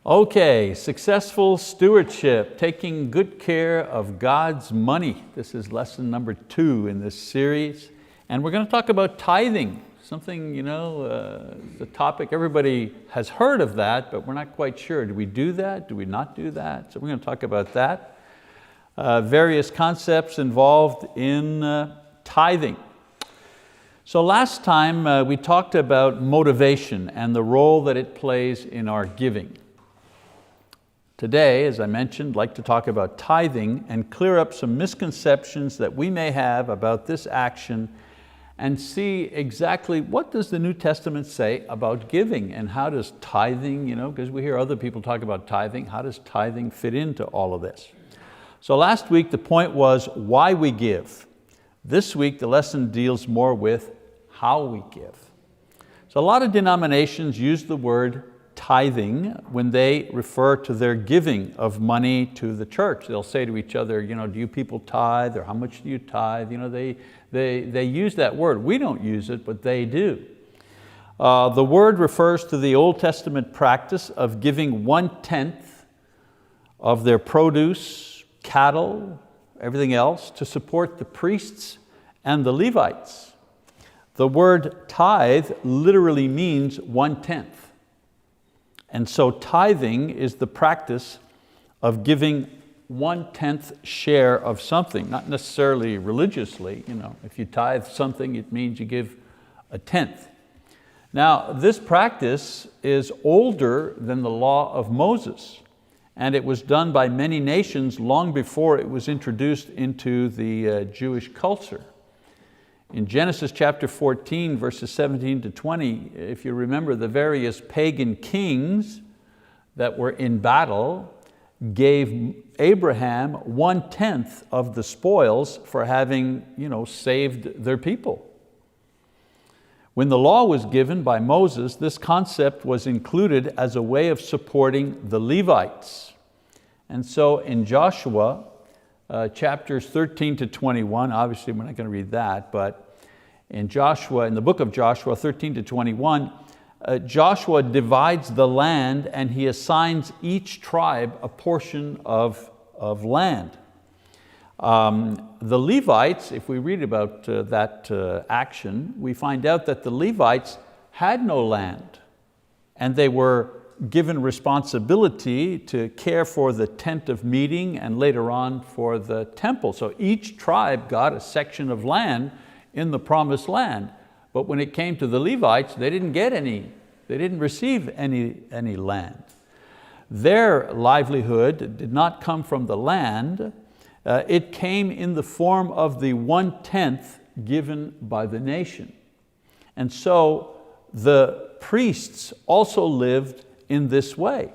Okay, successful stewardship, taking good care of God's money. This is lesson number 2 in this series. And we're going to talk about tithing, something, the topic, everybody has heard of that, but we're not quite sure. Do we do that? Do we not do that? So we're going to talk about that. Various concepts involved in tithing. So last time we talked about motivation and the role that it plays in our giving. Today, as I mentioned, I'd like to talk about tithing and clear up some misconceptions that we may have about this action and see exactly what does the New Testament say about giving and how does tithing, because we hear other people talk about tithing, how does tithing fit into all of this? So last week the point was why we give. This week the lesson deals more with how we give. So a lot of denominations use the word tithing when they refer to their giving of money to the church. They'll say to each other, do you people tithe, or how much do you tithe? They use that word. We don't use it, but they do. The word refers to the Old Testament practice of giving 1/10 of their produce, cattle, everything else, to support the priests and the Levites. The word tithe literally means 1/10. And so tithing is the practice of giving 1/10 share of something, not necessarily religiously. If you tithe something, it means you give 1/10. Now, this practice is older than the law of Moses, and it was done by many nations long before it was introduced into the Jewish culture. In Genesis chapter 14, verses 17 to 20, if you remember, the various pagan kings that were in battle gave Abraham 1/10 of the spoils for having saved their people. When the law was given by Moses, this concept was included as a way of supporting the Levites. And so in Joshua, chapters 13 to 21, obviously we're not going to read that, but in the book of Joshua 13 to 21, Joshua divides the land and he assigns each tribe a portion of land. The Levites, if we read about that action, we find out that the Levites had no land and they were given responsibility to care for the tent of meeting and later on for the temple. So each tribe got a section of land in the promised land. But when it came to the Levites, they didn't get any. They didn't receive any land. Their livelihood did not come from the land. It came in the form of the 1/10 given by the nation. And so the priests also lived in this way.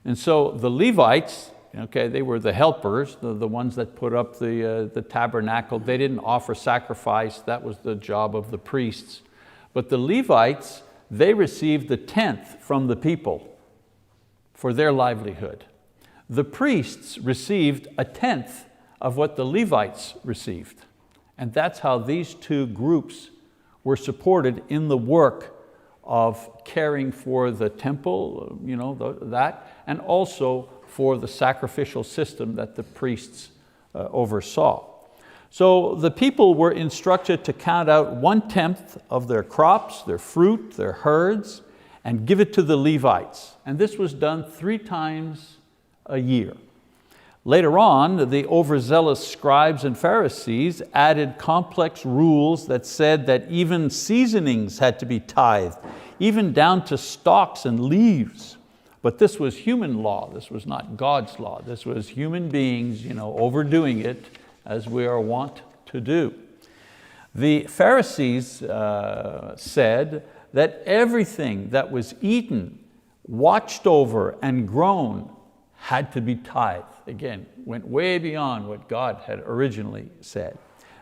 And so the Levites, they were the helpers, the ones that put up the tabernacle. They didn't offer sacrifice, that was the job of the priests. But the Levites, they received the 1/10 from the people for their livelihood. The priests received 1/10 of what the Levites received. And that's how these two groups were supported in the work of caring for the temple, that, and also for the sacrificial system that the priests oversaw. So the people were instructed to count out 1/10 of their crops, their fruit, their herds, and give it to the Levites. And this was done 3 times a year. Later on, the overzealous scribes and Pharisees added complex rules that said that even seasonings had to be tithed, even down to stalks and leaves. But this was human law. This was not God's law. This was human beings overdoing it as we are wont to do. The Pharisees said that everything that was eaten, watched over, and grown had to be tithed. Again, went way beyond what God had originally said.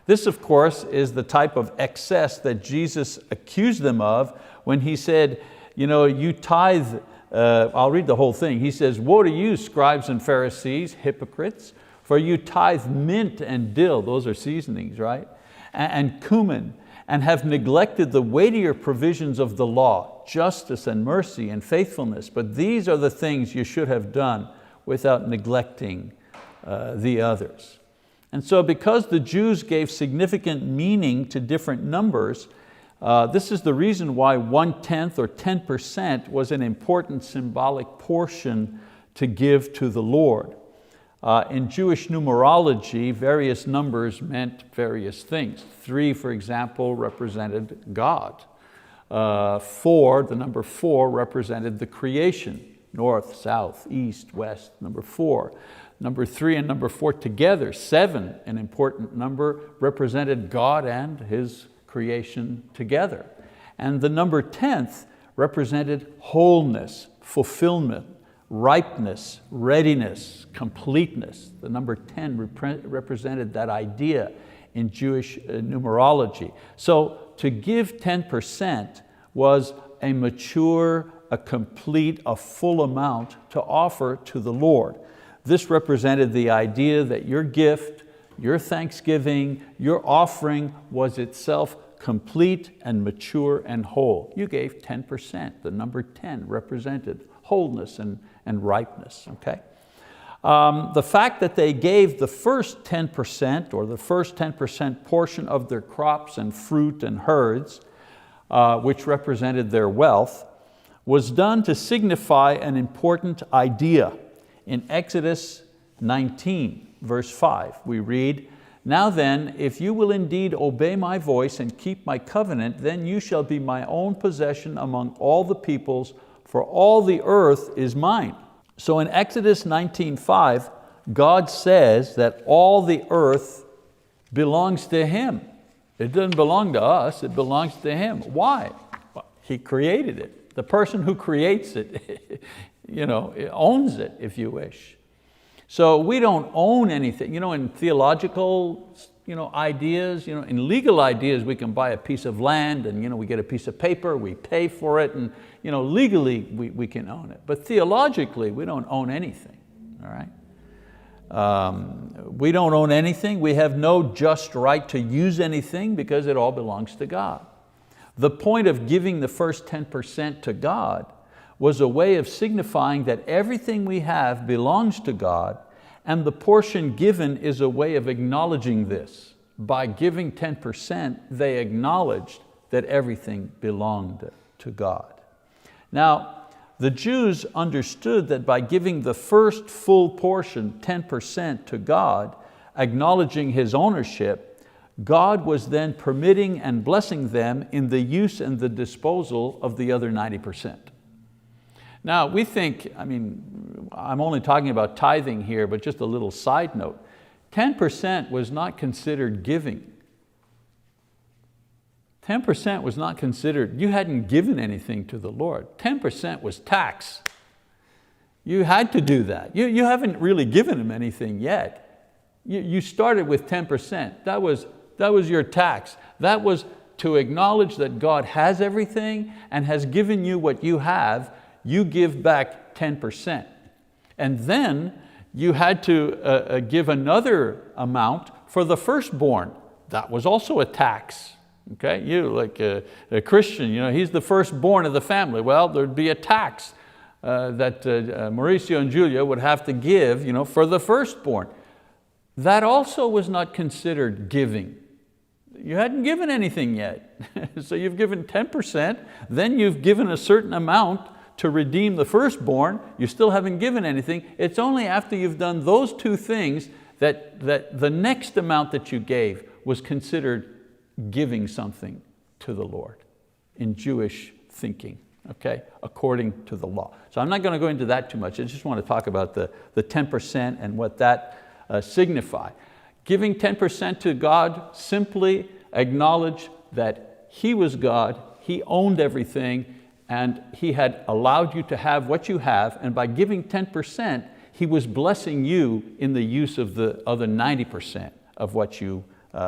This, of course, is the type of excess that Jesus accused them of when he said, you tithe. I'll read the whole thing. He says, "Woe to you, scribes and Pharisees, hypocrites, for you tithe mint and dill," those are seasonings, right? "And cumin, and have neglected the weightier provisions of the law, justice and mercy and faithfulness. But these are the things you should have done without neglecting the others. And so because the Jews gave significant meaning to different numbers, this is the reason why 1/10 or 10% was an important symbolic portion to give to the Lord. In Jewish numerology, various numbers meant various things. 3, for example, represented God. 4, the number 4, represented the creation, north, south, east, west, number 4. Number 3 and number 4 together, 7, an important number, represented God and His creation together. And the number 10th represented wholeness, fulfillment, ripeness, readiness, completeness. The number 10 represented that idea in Jewish numerology. So to give 10% was a mature, a complete, a full amount to offer to the Lord. This represented the idea that your gift, your thanksgiving, your offering was itself complete and mature and whole. You gave 10%. The number 10 represented wholeness and ripeness, okay? The fact that they gave the first 10% or the first 10% portion of their crops and fruit and herds, which represented their wealth, was done to signify an important idea. In Exodus 19, verse 5, we read, "Now then, if you will indeed obey my voice and keep my covenant, then you shall be my own possession among all the peoples, for all the earth is mine." So in Exodus 19:5, God says that all the earth belongs to Him. It doesn't belong to us, it belongs to Him. Why? Well, He created it. The person who creates it owns it, if you wish. So we don't own anything. In theological ideas, in legal ideas, we can buy a piece of land and we get a piece of paper, we pay for it, and legally we can own it. But theologically, we don't own anything, all right? We don't own anything. We have no just right to use anything because it all belongs to God. The point of giving the first 10% to God was a way of signifying that everything we have belongs to God, and the portion given is a way of acknowledging this. By giving 10%, they acknowledged that everything belonged to God. Now, the Jews understood that by giving the first full portion, 10% to God, acknowledging His ownership, God was then permitting and blessing them in the use and the disposal of the other 90%. Now we think, I'm only talking about tithing here, but just a little side note, 10% was not considered giving. 10% was not considered, you hadn't given anything to the Lord. 10% was tax. You had to do that. You haven't really given Him anything yet. You started with 10%. That was your tax. That was to acknowledge that God has everything and has given you what you have. You give back 10%. And then you had to give another amount for the firstborn. That was also a tax. Okay, you like a Christian, he's the firstborn of the family. Well, there'd be a tax that Mauricio and Julia would have to give for the firstborn. That also was not considered giving. You hadn't given anything yet. So you've given 10%, then you've given a certain amount to redeem the firstborn. You still haven't given anything. It's only after you've done those two things that the next amount that you gave was considered giving something to the Lord in Jewish thinking, okay, according to the law. So I'm not going to go into that too much. I just want to talk about the 10% and what that signifies. Giving 10% to God simply acknowledge that He was God, He owned everything, and He had allowed you to have what you have, and by giving 10%, He was blessing you in the use of the other 90% of what you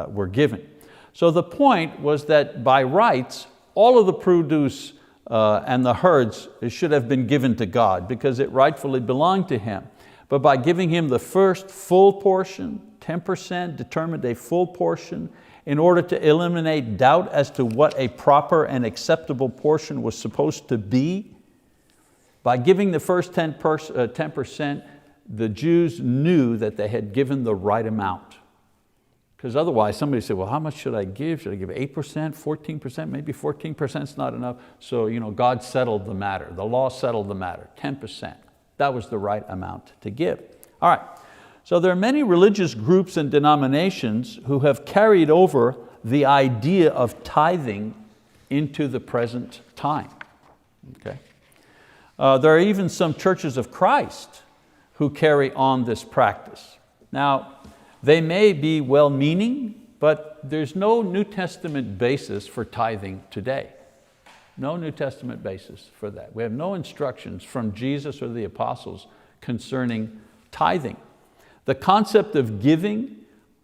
were given. So the point was that by rights, all of the produce and the herds should have been given to God because it rightfully belonged to Him. But by giving Him the first full portion, 10% determined a full portion, in order to eliminate doubt as to what a proper and acceptable portion was supposed to be. By giving the first 10%, the Jews knew that they had given the right amount. Because otherwise somebody said, well, how much should I give? Should I give 8%, 14%? Maybe 14% is not enough. So God settled the matter. The law settled the matter, 10%. That was the right amount to give. All right, so there are many religious groups and denominations who have carried over the idea of tithing into the present time. Okay. There are even some churches of Christ who carry on this practice. Now, they may be well-meaning, but there's no New Testament basis for tithing today. No New Testament basis for that. We have no instructions from Jesus or the apostles concerning tithing. The concept of giving,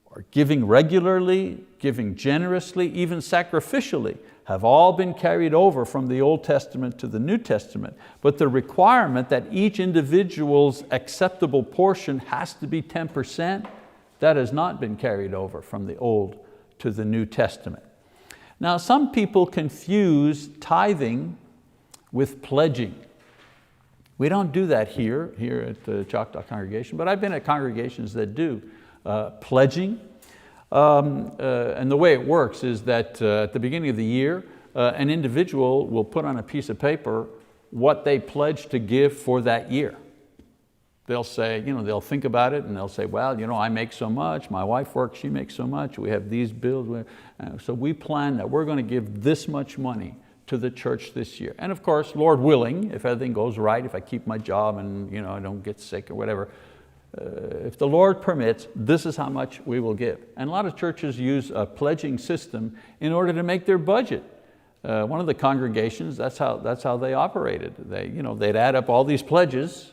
or giving regularly, giving generously, even sacrificially, have all been carried over from the Old Testament to the New Testament. But the requirement that each individual's acceptable portion has to be 10%, that has not been carried over from the Old to the New Testament. Now, some people confuse tithing with pledging. We don't do that here at the Choctaw congregation, but I've been at congregations that do pledging. And the way it works is that at the beginning of the year, an individual will put on a piece of paper what they pledge to give for that year. They'll say, they'll think about it and they'll say, well, I make so much, my wife works, she makes so much, we have these bills. So we plan that we're going to give this much money to the church this year. And of course, Lord willing, if everything goes right, if I keep my job and I don't get sick or whatever, if the Lord permits, this is how much we will give. And a lot of churches use a pledging system in order to make their budget. One of the congregations, that's how they operated. They'd add up all these pledges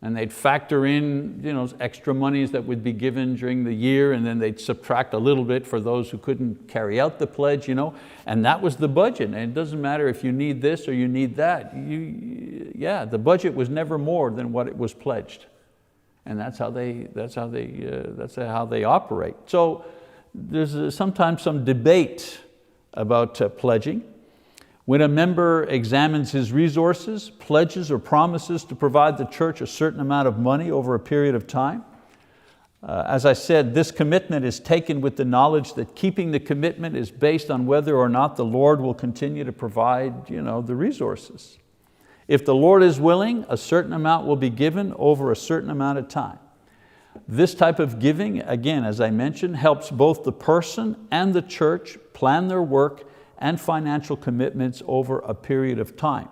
and they'd factor in extra monies that would be given during the year, and then they'd subtract a little bit for those who couldn't carry out the pledge, and that was the budget. And it doesn't matter if you need this or you need that. The budget was never more than what it was pledged. And that's how they operate. So there's sometimes some debate about pledging. When a member examines his resources, pledges or promises to provide the church a certain amount of money over a period of time, as I said, this commitment is taken with the knowledge that keeping the commitment is based on whether or not the Lord will continue to provide the resources. If the Lord is willing, a certain amount will be given over a certain amount of time. This type of giving, again, as I mentioned, helps both the person and the church plan their work and financial commitments over a period of time.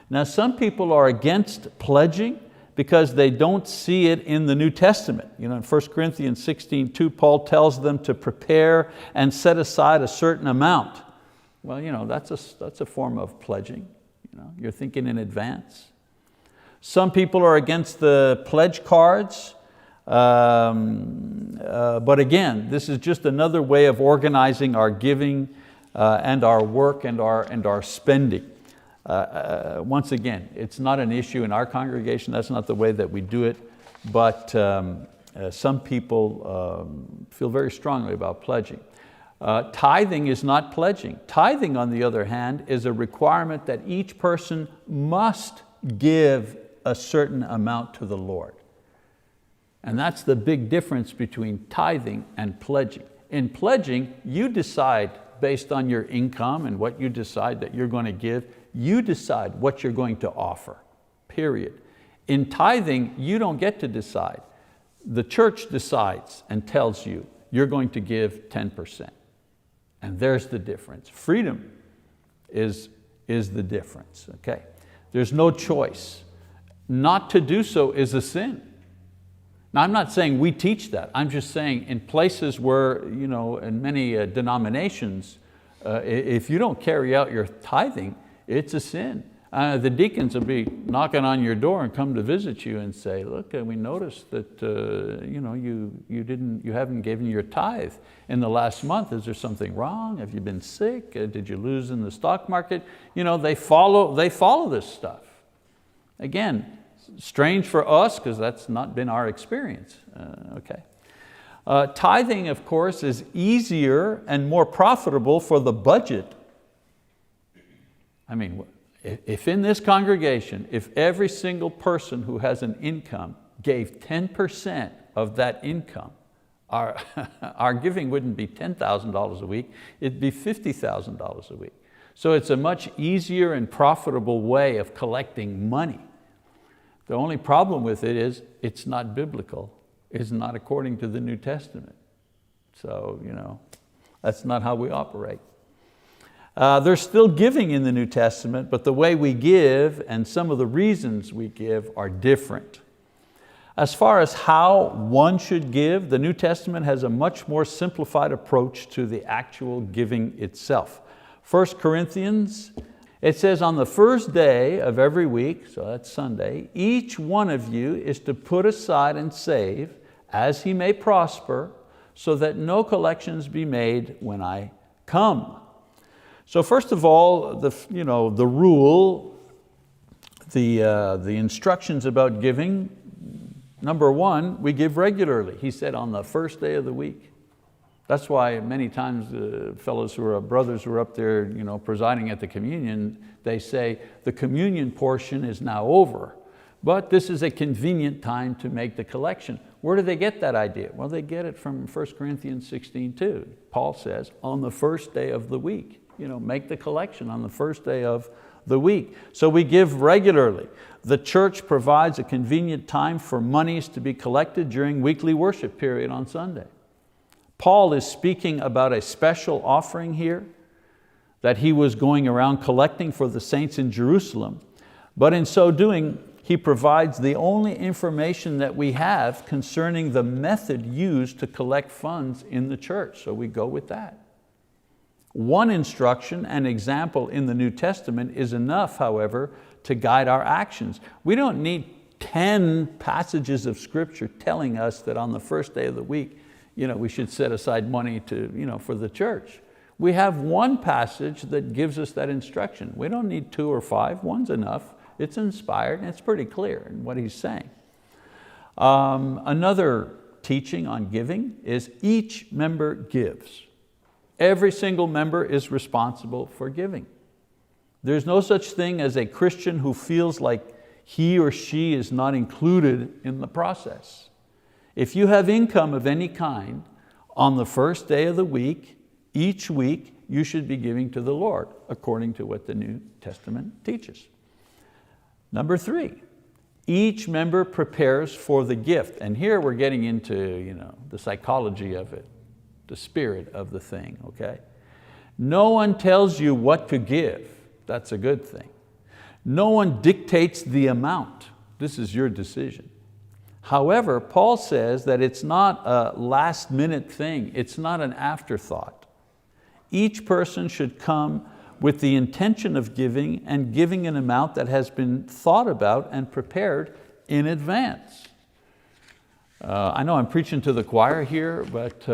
Now, some people are against pledging because they don't see it in the New Testament. In 1 Corinthians 16:2, Paul tells them to prepare and set aside a certain amount. Well, that's a form of pledging. You're thinking in advance. Some people are against the pledge cards, but again, this is just another way of organizing our giving and our work and our spending. Once again, it's not an issue in our congregation. That's not the way that we do it, but some people feel very strongly about pledging. Tithing is not pledging. Tithing, on the other hand, is a requirement that each person must give a certain amount to the Lord. And that's the big difference between tithing and pledging. In pledging, you decide based on your income and what you decide that you're going to give, you decide what you're going to offer, period. In tithing, you don't get to decide. The church decides and tells you, you're going to give 10%. And there's the difference. Freedom is the difference, okay? There's no choice. Not to do so is a sin. Now, I'm not saying we teach that. I'm just saying in places where, in many denominations, if you don't carry out your tithing, it's a sin. The deacons will be knocking on your door and come to visit you and say, look, we noticed that you haven't given your tithe in the last month. Is there something wrong? Have you been sick? Did you lose in the stock market? They follow this stuff. Again, strange for us because that's not been our experience. Okay. Tithing, of course, is easier and more profitable for the budget. I mean, if in this congregation, if every single person who has an income gave 10% of that income, our giving wouldn't be $10,000 a week, it'd be $50,000 a week. So it's a much easier and profitable way of collecting money. The only problem with it is it's not biblical. It's not according to the New Testament. So, that's not how we operate. There's still giving in the New Testament, but the way we give and some of the reasons we give are different. As far as how one should give, the New Testament has a much more simplified approach to the actual giving itself. 1 Corinthians, it says, on the first day of every week, so that's Sunday, each one of you is to put aside and save as he may prosper, so that no collections be made when I come. So first of all, the rule, the instructions about giving, number one, we give regularly. He said on the first day of the week. That's why many times the fellows who are brothers who are up there presiding at the communion, they say the communion portion is now over, but this is a convenient time to make the collection. Where do they get that idea? Well, they get it from 1 Corinthians 16:2. Paul says, on the first day of the week, make the collection on the first day of the week. So we give regularly. The church provides a convenient time for monies to be collected during weekly worship period on Sunday. Paul is speaking about a special offering here that he was going around collecting for the saints in Jerusalem. But in so doing, he provides the only information that we have concerning the method used to collect funds in the church. So we go with that. One instruction and example in the New Testament is enough, however, to guide our actions. We don't need 10 passages of Scripture telling us that on the first day of the week, we should set aside money for the church. We have one passage that gives us that instruction. We don't need 2 or 5, one's enough. It's inspired and it's pretty clear in what he's saying. Another teaching on giving is each member gives. Every single member is responsible for giving. There's no such thing as a Christian who feels like he or she is not included in the process. If you have income of any kind, on the first day of the week, each week, you should be giving to the Lord, according to what the New Testament teaches. Number 3, each member prepares for the gift. And here we're getting into the psychology of it, the spirit of the thing, okay? No one tells you what to give. That's a good thing. No one dictates the amount. This is your decision. However, Paul says that it's not a last minute thing. It's not an afterthought. Each person should come with the intention of giving and giving an amount that has been thought about and prepared in advance. I know I'm preaching to the choir here, but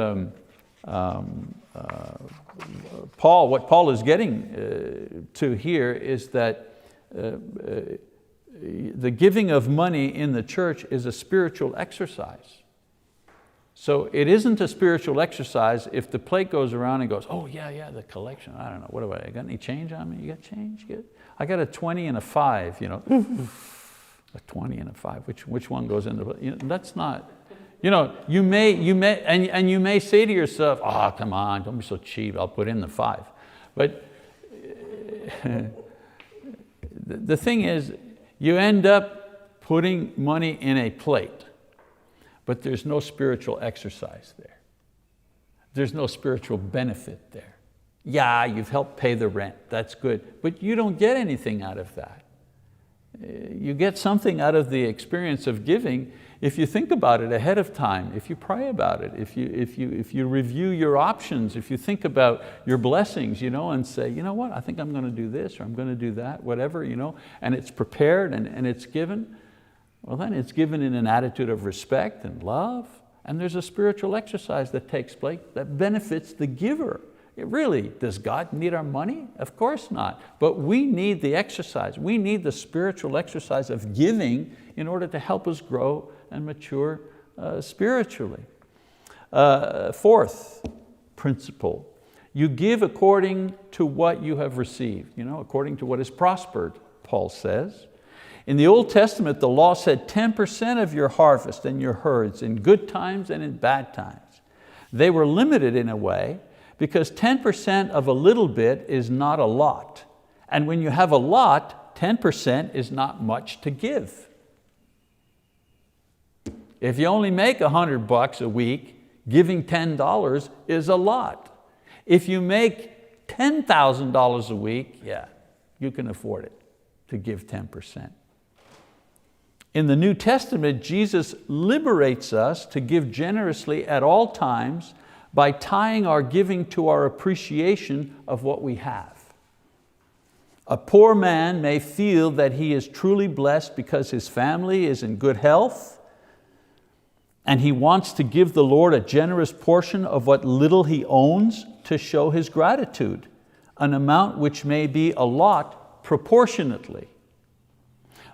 what Paul is getting to here is that the giving of money in the church is a spiritual exercise. So it isn't a spiritual exercise if the plate goes around and goes, oh yeah, the collection, I don't know, what do I got any change on me? You got change? Good. I got a 20 and a 5, a 20 and a 5, which one goes into, that's not, you may say to yourself, oh, come on, don't be so cheap, I'll put in the 5. But the thing is, you end up putting money in a plate, but there's no spiritual exercise there. There's no spiritual benefit there. Yeah, you've helped pay the rent, that's good, but you don't get anything out of that. You get something out of the experience of giving if you think about it ahead of time, if you pray about it, if you review your options, if you think about your blessings, and say, what, I think I'm going to do this or I'm going to do that, whatever, and it's prepared and it's given, well then it's given in an attitude of respect and love, and there's a spiritual exercise that takes place that benefits the giver. Does God need our money? Of course not. But we need the exercise. We need the spiritual exercise of giving in order to help us grow and mature spiritually. Fourth principle, you give according to what you have received, according to what has prospered, Paul says. In the Old Testament, the law said 10% of your harvest and your herds in good times and in bad times. They were limited in a way because 10% of a little bit is not a lot. And when you have a lot, 10% is not much to give. If you only make $100 a week, giving $10 is a lot. If you make $10,000 a week, yeah, you can afford it to give 10%. In the New Testament, Jesus liberates us to give generously at all times by tying our giving to our appreciation of what we have. A poor man may feel that he is truly blessed because his family is in good health, and he wants to give the Lord a generous portion of what little he owns to show his gratitude, an amount which may be a lot proportionately.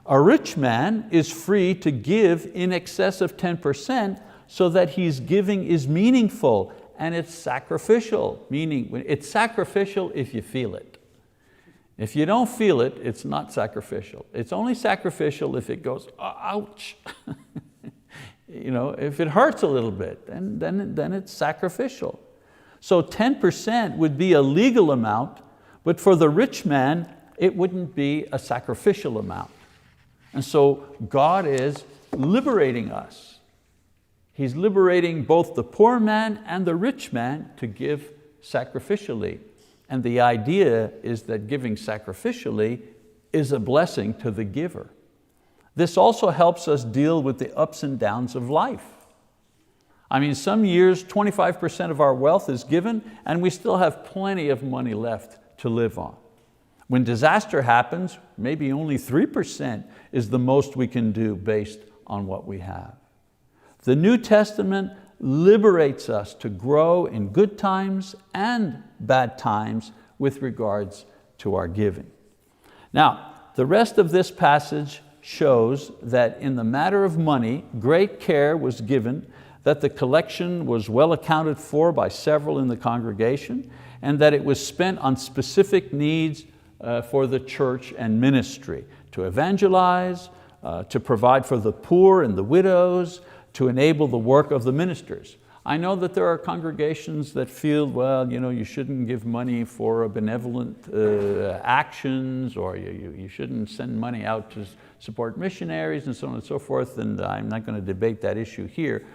A rich man is free to give in excess of 10% so that his giving is meaningful and it's sacrificial, meaning it's sacrificial if you feel it. If you don't feel it, it's not sacrificial. It's only sacrificial if it goes, ouch. If it hurts a little bit, then it's sacrificial. So 10% would be a legal amount, but for the rich man, it wouldn't be a sacrificial amount. And so God is liberating us. He's liberating both the poor man and the rich man to give sacrificially. And the idea is that giving sacrificially is a blessing to the giver. This also helps us deal with the ups and downs of life. Some years 25% of our wealth is given and we still have plenty of money left to live on. When disaster happens, maybe only 3% is the most we can do based on what we have. The New Testament liberates us to grow in good times and bad times with regards to our giving. Now, the rest of this passage shows that in the matter of money, great care was given, that the collection was well accounted for by several in the congregation, and that it was spent on specific needs for the church and ministry, to evangelize, to provide for the poor and the widows, to enable the work of the ministers. I know that there are congregations that feel, you shouldn't give money for benevolent actions, or you shouldn't send money out to support missionaries and so on and so forth, and I'm not going to debate that issue here.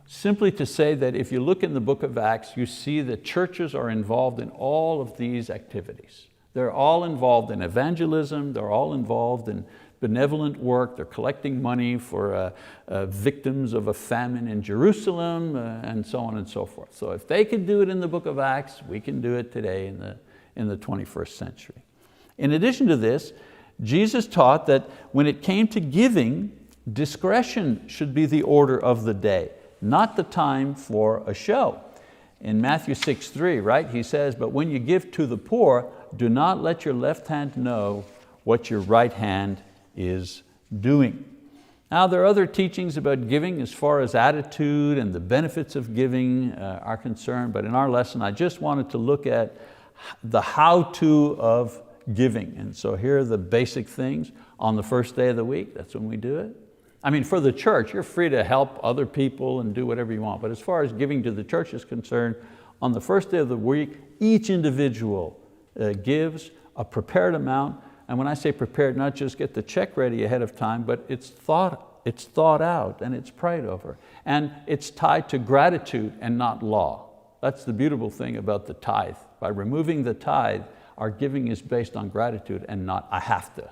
Simply to say that if you look in the book of Acts, you see that churches are involved in all of these activities. They're all involved in evangelism, they're all involved in benevolent work, they're collecting money for victims of a famine in Jerusalem, and so on and so forth. So if they could do it in the book of Acts, we can do it today in the 21st century. In addition to this, Jesus taught that when it came to giving, discretion should be the order of the day, not the time for a show. In Matthew 6:3, right, he says, "But when you give to the poor, do not let your left hand know what your right hand is doing." Now there are other teachings about giving as far as attitude and the benefits of giving are concerned, but in our lesson I just wanted to look at the how-to of giving. And so here are the basic things. On the first day of the week, that's when we do it. For the church, you're free to help other people and do whatever you want, but as far as giving to the church is concerned, on the first day of the week, each individual gives a prepared amount. And when I say prepared, not just get the check ready ahead of time, but it's thought out and it's prayed over. And it's tied to gratitude and not law. That's the beautiful thing about the tithe. By removing the tithe, our giving is based on gratitude and not I have to.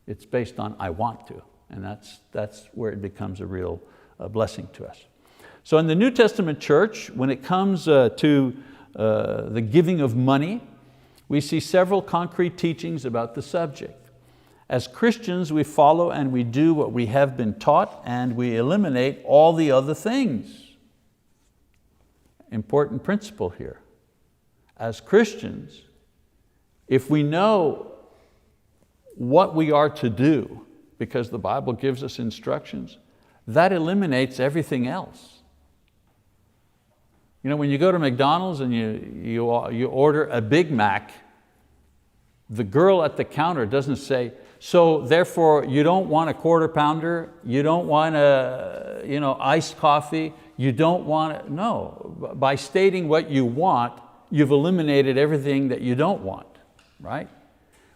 It's based on I want to. And that's where it becomes a real blessing to us. So in the New Testament church, when it comes to the giving of money, we see several concrete teachings about the subject. As Christians, we follow and we do what we have been taught, and we eliminate all the other things. Important principle here. As Christians, if we know what we are to do, because the Bible gives us instructions, that eliminates everything else. You know, when you go to McDonald's and you order a Big Mac, the girl at the counter doesn't say, so therefore you don't want a quarter pounder, you don't want iced coffee, you don't want, no. By stating what you want, you've eliminated everything that you don't want, right?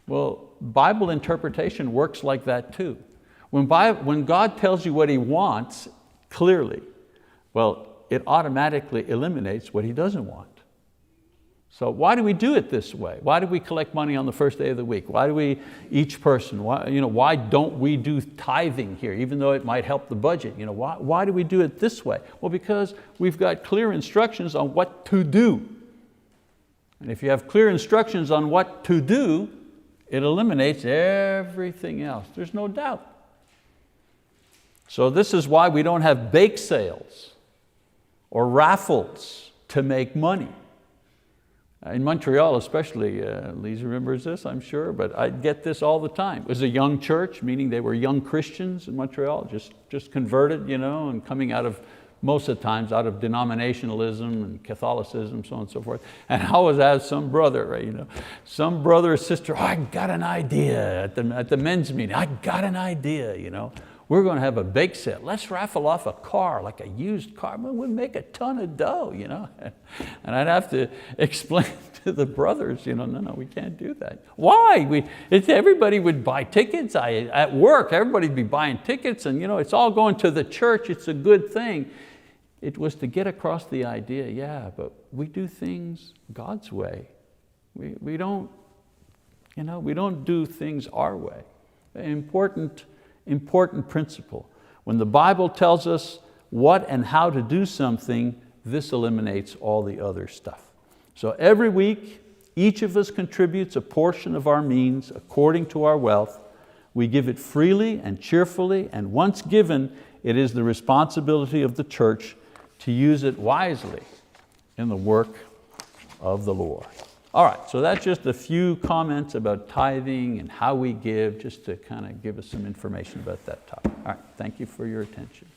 Well, Bible interpretation works like that too. When God tells you what He wants clearly, well, it automatically eliminates what He doesn't want. So why do we do it this way? Why do we collect money on the first day of the week? Why do we, each person, why don't we do tithing here, even though it might help the budget? Why do we do it this way? Well, because we've got clear instructions on what to do. And if you have clear instructions on what to do, it eliminates everything else. There's no doubt. So this is why we don't have bake sales or raffles to make money. In Montreal especially, Lise remembers this, I'm sure, but I get this all the time. It was a young church, meaning they were young Christians in Montreal, just converted, and coming out of, most of the times, out of denominationalism and Catholicism, so on and so forth. And I always ask some brother, right, some brother or sister, I got an idea at the men's meeting, I got an idea, We're going to have a bake sale. Let's raffle off a car, like a used car. We'll make a ton of dough, And I'd have to explain to the brothers, no, we can't do that. Why? Everybody would buy tickets. At work, everybody'd be buying tickets, and it's all going to the church. It's a good thing. It was to get across the idea, yeah, but we do things God's way. We don't do things our way. Important principle. When the Bible tells us what and how to do something, this eliminates all the other stuff. So every week, each of us contributes a portion of our means according to our wealth. We give it freely and cheerfully, and once given, it is the responsibility of the church to use it wisely in the work of the Lord. All right, so that's just a few comments about tithing and how we give, just to kind of give us some information about that topic. All right, thank you for your attention.